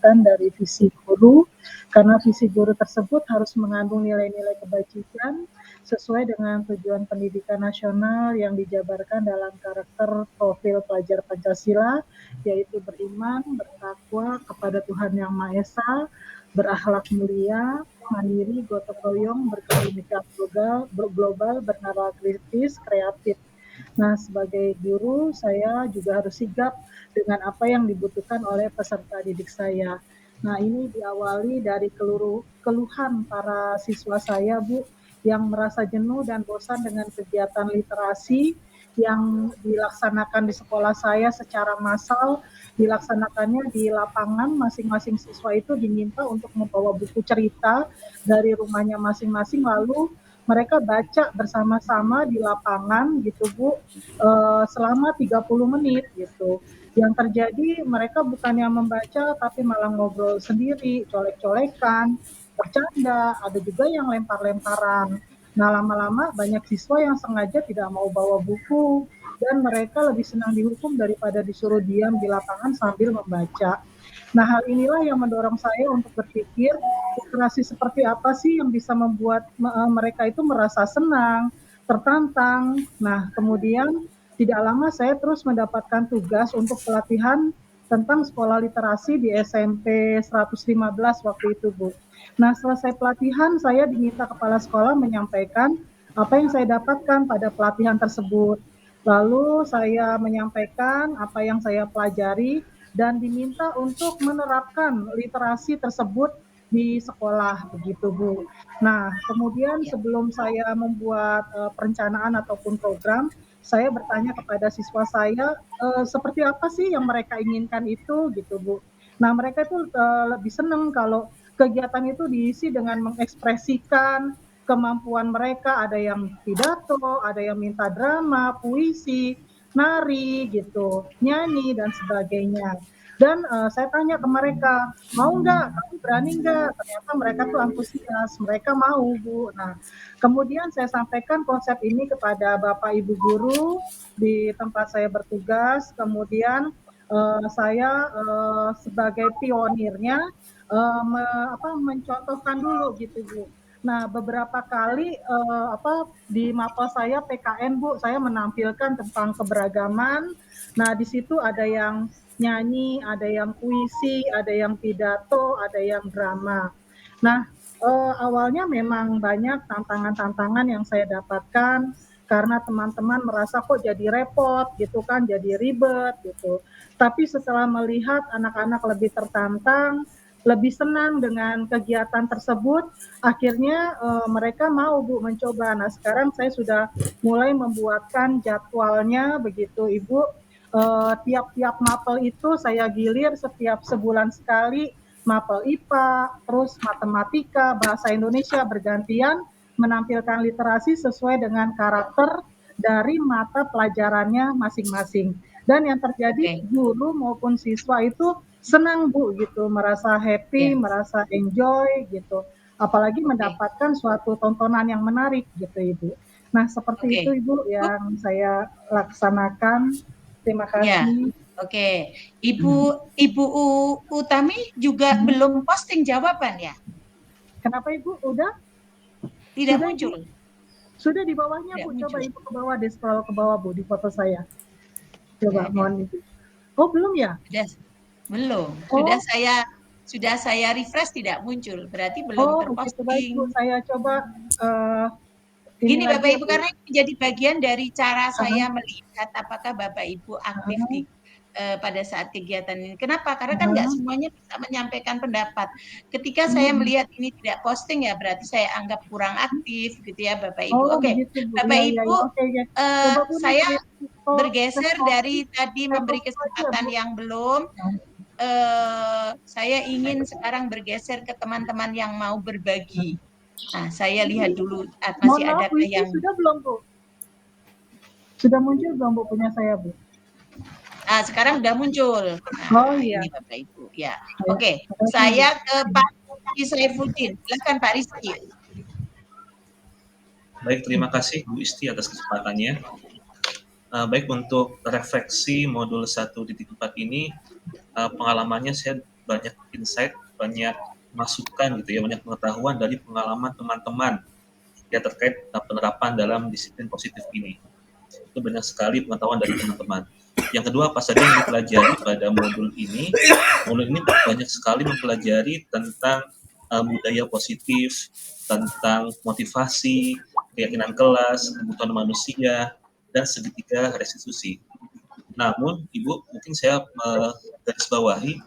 bagian dari visi guru, karena visi guru tersebut harus mengandung nilai-nilai kebajikan sesuai dengan tujuan pendidikan nasional yang dijabarkan dalam karakter profil pelajar Pancasila, yaitu beriman, bertakwa kepada Tuhan Yang Maha Esa, berakhlak mulia, mandiri, gotong royong, berkebinekaan global, bernalar kritis, kreatif. Nah, sebagai guru, saya juga harus sigap dengan apa yang dibutuhkan oleh peserta didik saya. Nah, ini diawali dari keluhan para siswa saya, Bu, yang merasa jenuh dan bosan dengan kegiatan literasi yang dilaksanakan di sekolah saya secara massal, dilaksanakannya di lapangan, masing-masing siswa itu diminta untuk membawa buku cerita dari rumahnya masing-masing, lalu mereka baca bersama-sama di lapangan gitu Bu, selama 30 menit gitu. Yang terjadi mereka bukannya membaca tapi malah ngobrol sendiri, colek-colekan, bercanda, ada juga yang lempar-lemparan. Nah, lama-lama banyak siswa yang sengaja tidak mau bawa buku dan mereka lebih senang dihukum daripada disuruh diam di lapangan sambil membaca. Nah, hal inilah yang mendorong saya untuk berpikir literasi seperti apa sih yang bisa membuat mereka itu merasa senang, tertantang. Nah, kemudian tidak lama saya terus mendapatkan tugas untuk pelatihan tentang sekolah literasi di SMP 115 waktu itu, Bu. Nah, selesai pelatihan, saya diminta kepala sekolah menyampaikan apa yang saya dapatkan pada pelatihan tersebut. Lalu saya menyampaikan apa yang saya pelajari dan diminta untuk menerapkan literasi tersebut di sekolah, begitu Bu. Nah, kemudian Ya. sebelum saya membuat perencanaan ataupun program, saya bertanya kepada siswa saya, seperti apa sih yang mereka inginkan itu, gitu Bu. Nah, mereka itu lebih senang kalau kegiatan itu diisi dengan mengekspresikan kemampuan mereka, ada yang pidato, ada yang minta drama, puisi, nari gitu, nyanyi dan sebagainya. Dan saya tanya ke mereka, mau nggak? Kamu berani nggak? Ternyata mereka tuh antusias, mereka mau Bu. Nah, kemudian saya sampaikan konsep ini kepada Bapak Ibu guru di tempat saya bertugas. Kemudian saya sebagai pionirnya mencontohkan dulu gitu Bu. Nah, beberapa kali di mapel saya PKN Bu, saya menampilkan tentang keberagaman. Nah, di situ ada yang nyanyi, ada yang puisi, ada yang pidato, ada yang drama. Nah, awalnya memang banyak tantangan-tantangan yang saya dapatkan karena teman-teman merasa kok jadi repot gitu kan, jadi ribet gitu. Tapi setelah melihat anak-anak lebih tertantang, lebih senang dengan kegiatan tersebut, akhirnya mereka mau Bu mencoba. Nah, sekarang saya sudah mulai membuatkan jadwalnya begitu Ibu. Tiap-tiap mapel itu saya gilir setiap sebulan sekali, mapel IPA, terus matematika, bahasa Indonesia bergantian menampilkan literasi sesuai dengan karakter dari mata pelajarannya masing-masing. Dan yang terjadi guru maupun siswa itu senang Bu gitu, merasa happy, merasa enjoy gitu. Apalagi mendapatkan suatu tontonan yang menarik gitu Ibu. Nah, seperti itu Ibu yang saya laksanakan. Terima kasih. Oke. Ibu Utami juga belum posting jawaban ya? Kenapa Ibu? Udah? Tidak Sudah Ibu. muncul. Sudah di bawahnya Bu, coba Ibu ke bawah deh, scroll ke bawah Bu di foto saya. Coba mohon Ibu. Oh, belum ya? Belum. Oh. Sudah saya refresh tidak muncul. Berarti belum Oh, begitu baik Bu. terposting. Saya coba ini Gini lagi Bapak ya Ibu, Bu. karena ini menjadi bagian dari cara saya melihat apakah Bapak Ibu aktif di pada saat kegiatan ini. Kenapa? Karena kan nggak semuanya bisa menyampaikan pendapat. Ketika saya melihat ini tidak posting ya berarti saya anggap kurang aktif gitu ya Bapak Ibu. Oh, Oke, begitu Bu. Bapak Iya, iya, Ibu, iya. Oke, ya. Coba Bu nih saya saya bergeser dari tadi saya memberi foto aja kesempatan Bu. yang belum. Saya ingin sekarang bergeser ke teman-teman yang mau berbagi. Nah, saya lihat dulu Mohon masih maaf, adakah puisi yang sudah belum Bu? Sudah muncul belum Bu punya saya Bu? Nah, sekarang udah muncul. Oh Nah, iya. ini Bapak Ibu. Ya, Ya, oke. makasih Bu. Saya ke Pak Rizky Saifuddin. Silakan Pak Rizky. Baik, terima kasih Bu Isti atas kesempatannya. Baik, untuk refleksi modul 1.4 ini, pengalamannya saya banyak insight, banyak masukan gitu ya, banyak pengetahuan dari pengalaman teman-teman ya terkait penerapan dalam disiplin positif ini. Itu banyak sekali pengetahuan dari teman-teman. Yang kedua, apa saja yang dipelajari pada modul ini? Modul ini banyak sekali mempelajari tentang budaya positif, tentang motivasi, keyakinan kelas, kebutuhan manusia, dan segitiga restitusi. Namun, Ibu, mungkin saya garis bawahi,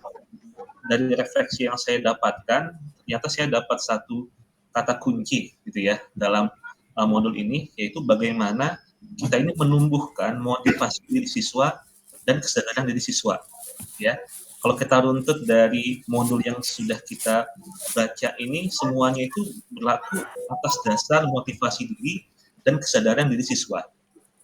dari refleksi yang saya dapatkan, ternyata saya dapat satu kata kunci gitu ya dalam modul ini, yaitu bagaimana kita ini menumbuhkan motivasi diri siswa dan kesadaran diri siswa. Ya, kalau kita runtut dari modul yang sudah kita baca ini, semuanya itu berlaku atas dasar motivasi diri dan kesadaran diri siswa.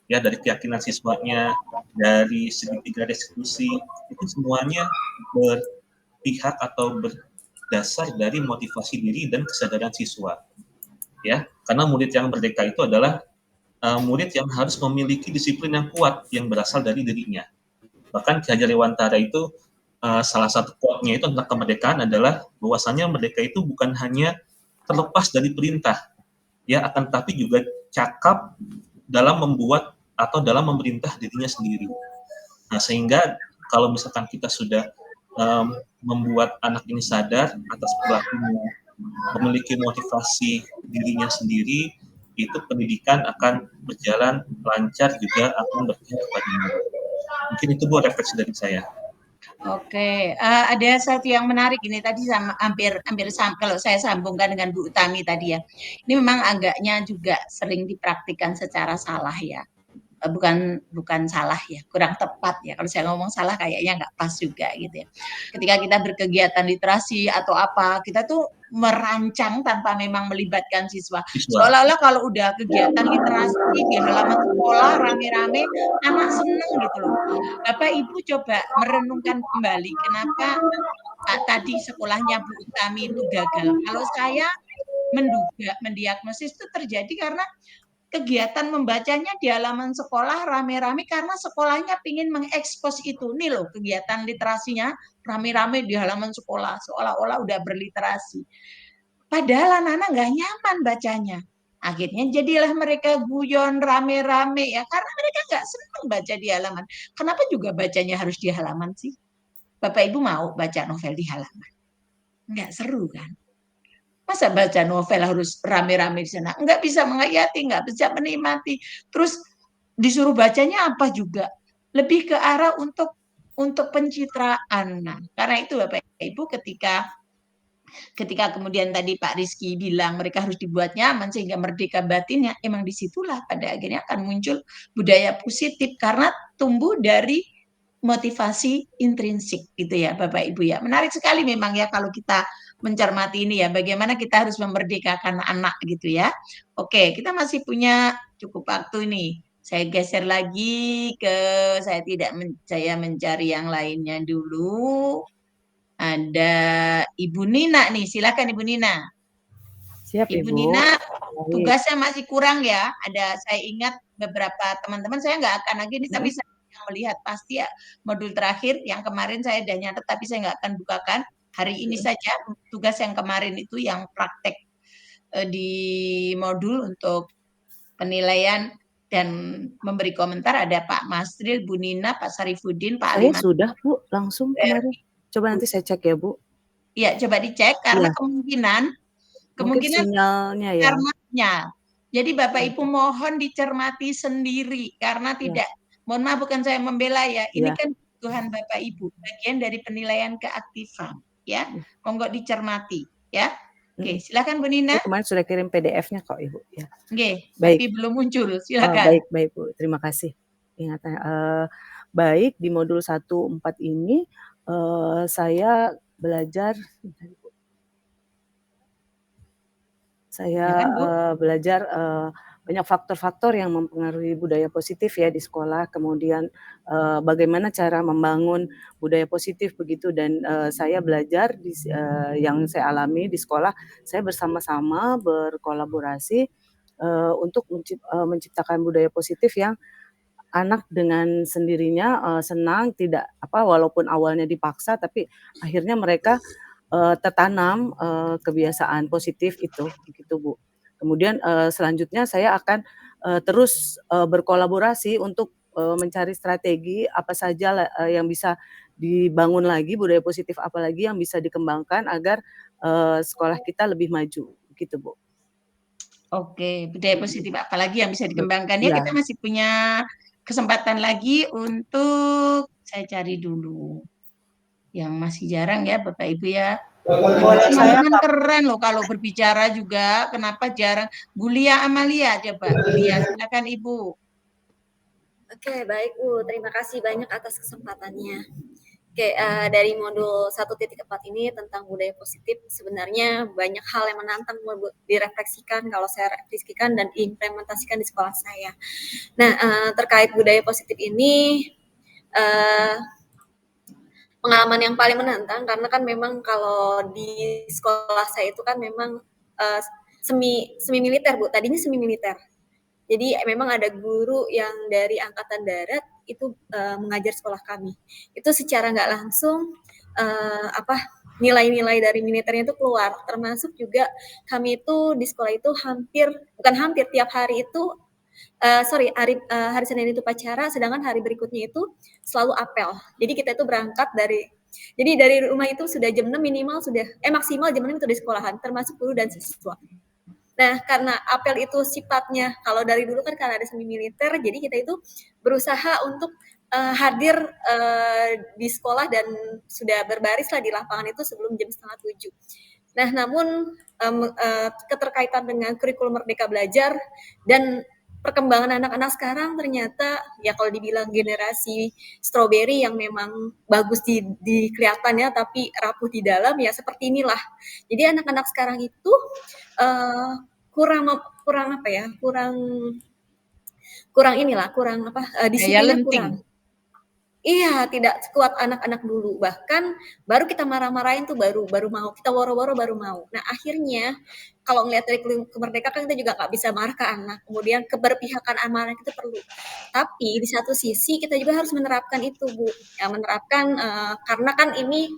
Ya, dari keyakinan siswanya, dari segitiga restitusi, itu semuanya berpihak atau berdasar dari motivasi diri dan kesadaran siswa. Ya, karena murid yang merdeka itu adalah murid yang harus memiliki disiplin yang kuat yang berasal dari dirinya. Bahkan Ki Hajar Dewantara itu salah satu quote-nya itu tentang kemerdekaan adalah bahwasanya merdeka itu bukan hanya terlepas dari perintah, ya, akan tetapi juga cakap dalam membuat atau dalam memerintah dirinya sendiri. Nah, sehingga kalau misalkan kita sudah membuat anak ini sadar atas perilakunya, memiliki motivasi dirinya sendiri, itu pendidikan akan berjalan lancar, juga akan berpihak kepada murid. Mungkin itu Bu refleksi dari saya. Oke, ada satu yang menarik ini tadi hampir kalau saya sambungkan dengan Bu Utami tadi ya. Ini memang agaknya juga sering dipraktikkan secara salah ya. Bukan salah ya, kurang tepat ya. Kalau saya ngomong salah kayaknya nggak pas juga gitu ya. Ketika kita berkegiatan literasi atau apa, kita tuh merancang tanpa memang melibatkan siswa. Seolah-olah kalau udah kegiatan literasi di halaman sekolah rame-rame, anak seneng gitu loh. Bapak Ibu coba merenungkan kembali kenapa tadi sekolahnya Bu Utami itu gagal. Kalau saya mendiagnosis itu terjadi karena kegiatan membacanya di halaman sekolah rame-rame karena sekolahnya ingin mengekspos itu. Nih loh kegiatan literasinya rame-rame di halaman sekolah, seolah-olah udah berliterasi. Padahal anak-anak nggak nyaman bacanya. Akhirnya jadilah mereka guyon rame-rame ya, karena mereka nggak senang baca di halaman. Kenapa juga bacanya harus di halaman sih? Bapak Ibu mau baca novel di halaman? Nggak seru kan? Masa baca novel harus rame-rame di sana? Nggak bisa menghayati, nggak bisa menikmati. Terus disuruh bacanya apa juga? Lebih ke arah untuk pencitraan. Nah, karena itu Bapak Ibu ketika kemudian tadi Pak Rizky bilang mereka harus dibuat nyaman sehingga merdeka batinnya, emang disitulah pada akhirnya akan muncul budaya positif karena tumbuh dari motivasi intrinsik gitu ya Bapak Ibu ya. Menarik sekali memang ya kalau kita mencermati ini ya, bagaimana kita harus memerdekakan anak gitu ya. Oke, kita masih punya cukup waktu nih. Saya geser lagi ke saya mencari yang lainnya dulu. Ada Ibu Nina nih, silakan Ibu Nina. Siap, Ibu Ibu. Nina, tugasnya masih kurang ya. Saya ingat beberapa teman-teman, saya nggak akan lagi ini, tapi saya melihat pasti ya modul terakhir yang kemarin saya udah nyatet, tapi saya nggak akan bukakan. Hari ini saja tugas yang kemarin itu yang praktek di modul untuk penilaian dan memberi komentar ada Pak Masril, Bu Nina, Pak Sarifudin, Pak Saya Aliman. sudah, Bu, langsung kemarin. Coba nanti saya cek ya, Bu. Iya, coba dicek karena kemungkinan sinyalnya ya. Karenanya. Jadi Bapak Ibu mohon dicermati sendiri karena tidak, mohon maaf bukan saya membela ya, ini kan kebutuhan Bapak Ibu, bagian dari penilaian keaktifan ya. Monggo dicermati ya. Oke, silakan Bu Nina. Saya kemarin sudah kirim PDF-nya kok, Ibu ya. Oke, baik. tapi belum muncul. Silakan. Baik, Bu. Terima kasih. Ingatnya. Baik, di modul 1.4 ini saya belajar belajar banyak faktor-faktor yang mempengaruhi budaya positif ya di sekolah, kemudian bagaimana cara membangun budaya positif begitu, dan saya belajar yang saya alami di sekolah, saya bersama-sama berkolaborasi untuk menciptakan budaya positif yang anak dengan sendirinya senang, tidak walaupun awalnya dipaksa, tapi akhirnya mereka tertanam kebiasaan positif itu, begitu Bu. Kemudian selanjutnya saya akan terus berkolaborasi untuk mencari strategi apa saja yang bisa dibangun lagi, budaya positif apa lagi yang bisa dikembangkan agar sekolah kita lebih maju, gitu Bu. Oke, budaya positif apalagi yang bisa dikembangkan ya, Iya. kita masih punya kesempatan lagi untuk saya cari dulu. Yang masih jarang ya Bapak Ibu ya. Boleh saya Teman-teman keren loh kalau berbicara juga, kenapa jarang? Bu Lia Amalia coba, Bu Lia, silakan Ibu. Oke, baik Bu, terima kasih banyak atas kesempatannya. Oke, dari modul 1.4 ini tentang budaya positif, sebenarnya banyak hal yang menantang buat direfleksikan kalau saya refleksikan dan diimplementasikan di sekolah saya. Nah, terkait budaya positif ini, pengalaman yang paling menantang karena kan memang kalau di sekolah saya itu kan memang semi militer Bu, tadinya semi militer. Jadi memang ada guru yang dari Angkatan Darat itu mengajar sekolah kami. Itu secara nggak langsung nilai-nilai dari militernya itu keluar. Termasuk juga kami itu di sekolah itu tiap hari itu hari Senin itu upacara, sedangkan hari berikutnya itu selalu apel. Jadi kita itu berangkat dari rumah itu sudah jam 6 maksimal jam 6 itu di sekolahan, termasuk guru dan siswa. Nah, karena apel itu sifatnya, kalau dari dulu kan karena ada semi militer, jadi kita itu berusaha untuk hadir di sekolah dan sudah berbaris lah di lapangan itu sebelum jam 6:30. Nah, namun keterkaitan dengan kurikulum Merdeka Belajar dan perkembangan anak-anak sekarang ternyata ya kalau dibilang generasi stroberi yang memang bagus di kelihatannya tapi rapuh di dalam ya seperti inilah. Jadi anak-anak sekarang itu disiplinnya kurang. Iya, tidak sekuat anak-anak dulu. Bahkan baru kita marah-marahin tuh baru mau, kita woro-woro baru mau. Nah, akhirnya kalau ngelihat dari kemerdekaan kan kita juga nggak bisa marah ke anak. Kemudian keberpihakan anak itu perlu. Tapi di satu sisi kita juga harus menerapkan itu, Bu. Ya, menerapkan karena kan ini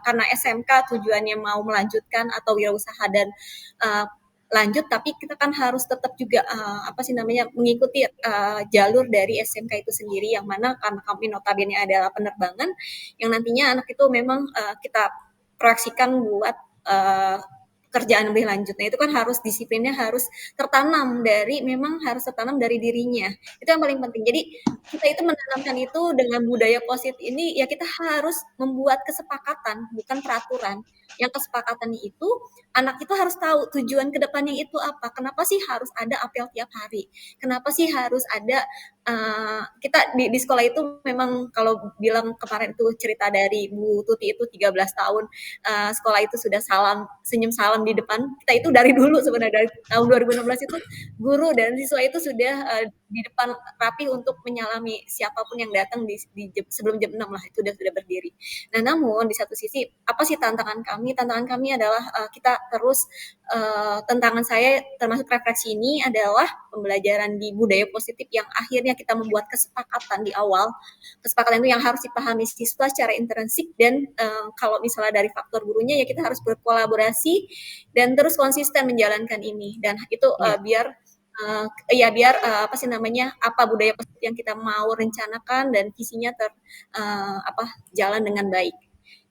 karena SMK tujuannya mau melanjutkan atau wirausaha dan lanjut, tapi kita kan harus tetap juga mengikuti jalur dari SMK itu sendiri, yang mana karena kami notabene adalah penerbangan yang nantinya anak itu memang kita proyeksikan buat kerjaan lebih lanjut. Nah, itu kan harus disiplinnya harus tertanam dari dirinya. Itu yang paling penting. Jadi kita itu menanamkan itu dengan budaya positif ini ya kita harus membuat kesepakatan, bukan peraturan. Yang kesepakatannya itu anak itu harus tahu tujuan kedepannya itu apa. Kenapa sih harus ada apel tiap hari? Kenapa sih harus ada kita di sekolah itu memang kalau bilang kemarin itu cerita dari Bu Tuti itu 13 tahun sekolah itu sudah senyum salam di depan. Kita itu dari dulu sebenarnya dari tahun 2016 itu guru dan siswa itu sudah di depan rapi untuk menyalami siapapun yang datang sebelum jam 6 lah itu sudah berdiri. Nah, namun di satu sisi apa sih tantangan kami? Tantangan kami adalah kita terus tantangan saya termasuk refleksi ini adalah pembelajaran di budaya positif yang akhirnya kita membuat kesepakatan di awal. Kesepakatan itu yang harus dipahami siswa secara intrinsik dan kalau misalnya dari faktor gurunya ya kita harus berkolaborasi dan terus konsisten menjalankan ini dan itu biar apa budaya positif yang kita mau rencanakan dan visinya jalan dengan baik.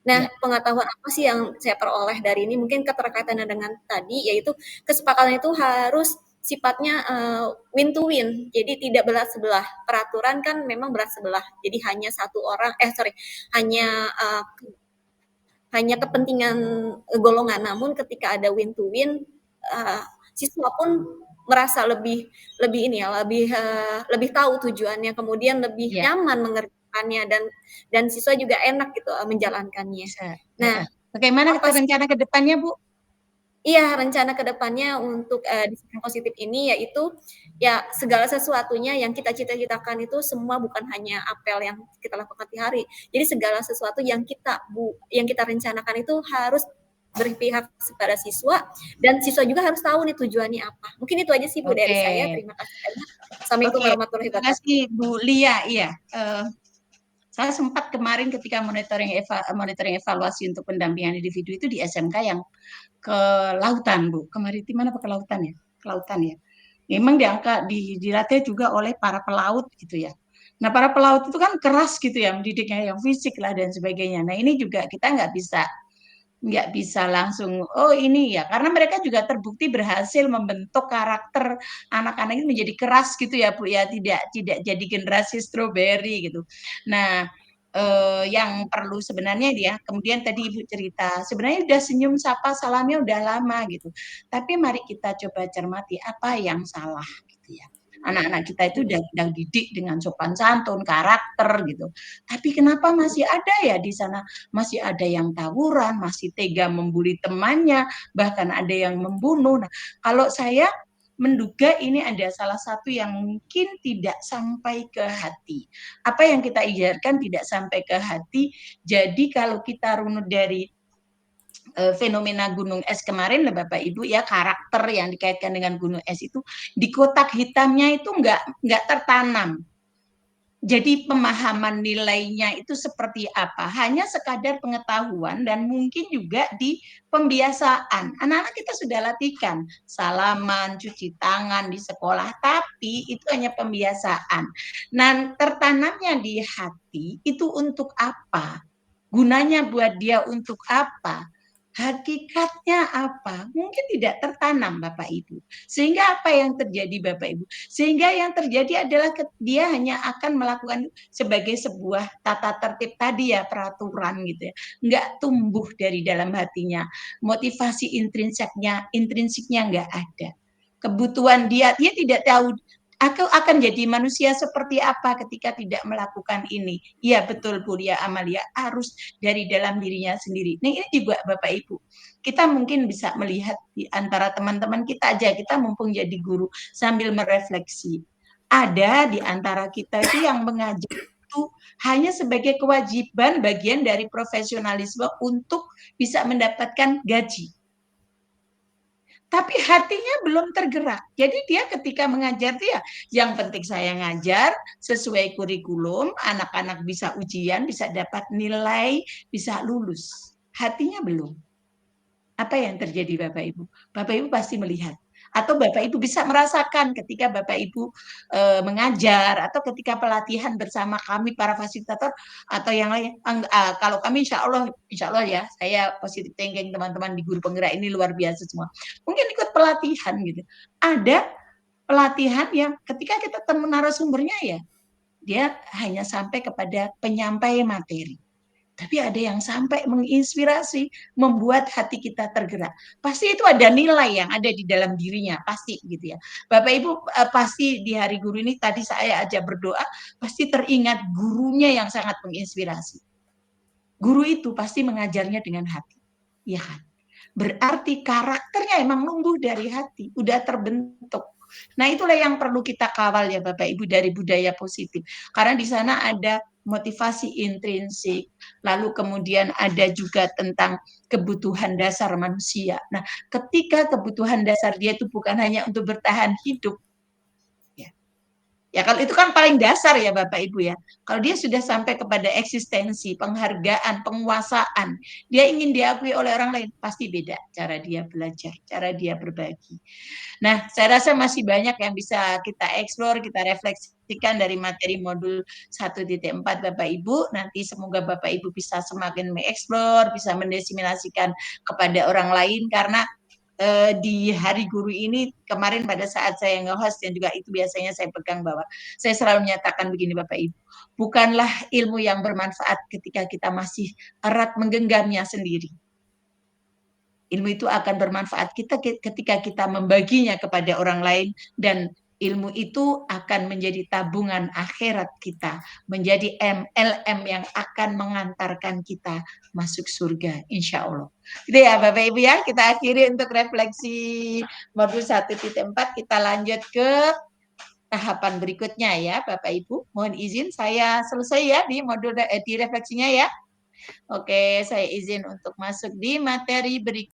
Nah, pengetahuan apa sih yang saya peroleh dari ini? Mungkin keterkaitannya dengan tadi, yaitu kesepakatan itu harus sifatnya win to win, jadi tidak belah sebelah. Peraturan kan memang belah sebelah, jadi hanya hanya kepentingan golongan. Namun ketika ada win to win, siswa pun merasa lebih tahu tujuannya, kemudian lebih nyaman mengerjakannya dan siswa juga enak gitu menjalankannya. Nah, bagaimana rencana ke depannya, Bu? Iya, rencana ke depannya untuk disiplin positif ini yaitu ya segala sesuatunya yang kita cita-citakan itu semua bukan hanya apel yang kita lakukan di hari. Jadi segala sesuatu yang kita rencanakan itu harus berpihak kepada siswa, dan siswa juga harus tahu nih tujuannya apa. Mungkin itu aja sih Bu dari saya. Terima kasih banyak. Assalamualaikum warahmatullahi Terima wabarakatuh. kasih Bu Lia. Iya, saya sempat kemarin ketika monitoring evaluasi untuk pendampingan individu itu di SMK yang ke lautan, Bu. Kemaritiman apa ke lautan ya? Ke lautan ya. Memang dilatih juga oleh para pelaut gitu ya. Nah, para pelaut itu kan keras gitu ya, mendidiknya yang fisik lah dan sebagainya. Nah, ini juga kita nggak bisa langsung oh ini ya, karena mereka juga terbukti berhasil membentuk karakter anak-anak itu menjadi keras gitu ya Bu ya, tidak jadi generasi stroberi gitu. Nah, yang perlu sebenarnya dia kemudian tadi Ibu cerita sebenarnya udah senyum sapa salamnya udah lama gitu, tapi mari kita coba cermati apa yang salah gitu ya. Anak-anak kita itu udah didik dengan sopan santun, karakter gitu. Tapi kenapa masih ada ya di sana, masih ada yang tawuran, masih tega membuli temannya, bahkan ada yang membunuh. Nah, kalau saya menduga ini ada salah satu yang mungkin tidak sampai ke hati. Apa yang kita ajarkan tidak sampai ke hati. Jadi kalau kita runut dari fenomena gunung es kemarin lah Bapak Ibu ya, karakter yang dikaitkan dengan gunung es itu di kotak hitamnya itu nggak tertanam. Jadi pemahaman nilainya itu seperti apa? Hanya sekadar pengetahuan dan mungkin juga di pembiasaan. Anak-anak kita sudah latihkan salaman, cuci tangan di sekolah, tapi itu hanya pembiasaan. Nah, tertanamnya di hati itu untuk apa? Gunanya buat dia untuk apa? Hakikatnya apa? Mungkin tidak tertanam Bapak Ibu. Sehingga apa yang terjadi Bapak Ibu? Sehingga yang terjadi adalah dia hanya akan melakukan sebagai sebuah tata tertib tadi ya, peraturan gitu ya. Nggak tumbuh dari dalam hatinya. Motivasi intrinsiknya nggak ada. Kebutuhan dia tidak tahu aku akan jadi manusia seperti apa ketika tidak melakukan ini. Iya betul Bu Lia Amalia, harus dari dalam dirinya sendiri. Nah ini juga Bapak Ibu, kita mungkin bisa melihat di antara teman-teman kita aja, kita mumpung jadi guru sambil merefleksi. Ada di antara kita itu yang mengajar itu hanya sebagai kewajiban bagian dari profesionalisme untuk bisa mendapatkan gaji. Tapi hatinya belum tergerak. Jadi dia ketika mengajar dia, yang penting saya ngajar sesuai kurikulum, anak-anak bisa ujian, bisa dapat nilai, bisa lulus. Hatinya belum. Apa yang terjadi Bapak Ibu? Bapak Ibu pasti melihat. Atau Bapak Ibu bisa merasakan ketika Bapak Ibu mengajar atau ketika pelatihan bersama kami para fasilitator atau yang lain. Kalau kami insya Allah ya, saya positive thinking teman-teman di guru penggerak ini luar biasa semua. Mungkin ikut pelatihan gitu. Ada pelatihan yang ketika kita temu narasumbernya ya, dia hanya sampai kepada penyampai materi. Tapi ada yang sampai menginspirasi, membuat hati kita tergerak. Pasti itu ada nilai yang ada di dalam dirinya, pasti gitu ya. Bapak Ibu pasti di hari guru ini tadi saya aja berdoa, pasti teringat gurunya yang sangat menginspirasi. Guru itu pasti mengajarnya dengan hati. Ya kan? Berarti karakternya emang numbuh dari hati, udah terbentuk. Nah, itulah yang perlu kita kawal ya Bapak Ibu dari budaya positif. Karena di sana ada motivasi intrinsik, lalu kemudian ada juga tentang kebutuhan dasar manusia. Nah, ketika kebutuhan dasar dia itu bukan hanya untuk bertahan hidup, ya kalau itu kan paling dasar ya Bapak Ibu ya. Kalau dia sudah sampai kepada eksistensi, penghargaan, penguasaan, dia ingin diakui oleh orang lain, pasti beda cara dia belajar, cara dia berbagi. Nah, saya rasa masih banyak yang bisa kita eksplor, kita refleksikan dari materi modul 1.4 Bapak Ibu. Nanti semoga Bapak Ibu bisa semakin mengeksplor, bisa mendesiminasikan kepada orang lain, karena di hari guru ini kemarin pada saat saya nge-host dan juga itu biasanya saya pegang bahwa saya selalu menyatakan begini Bapak Ibu, bukanlah ilmu yang bermanfaat ketika kita masih erat menggenggamnya sendiri. Ilmu itu akan bermanfaat kita ketika kita membaginya kepada orang lain, dan ilmu itu akan menjadi tabungan akhirat kita, menjadi MLM yang akan mengantarkan kita masuk surga, insya Allah. Gitu ya Bapak Ibu ya, kita akhiri untuk refleksi modul 1.4, kita lanjut ke tahapan berikutnya ya Bapak Ibu. Mohon izin saya selesai ya di modul di refleksinya ya. Oke, saya izin untuk masuk di materi berikutnya.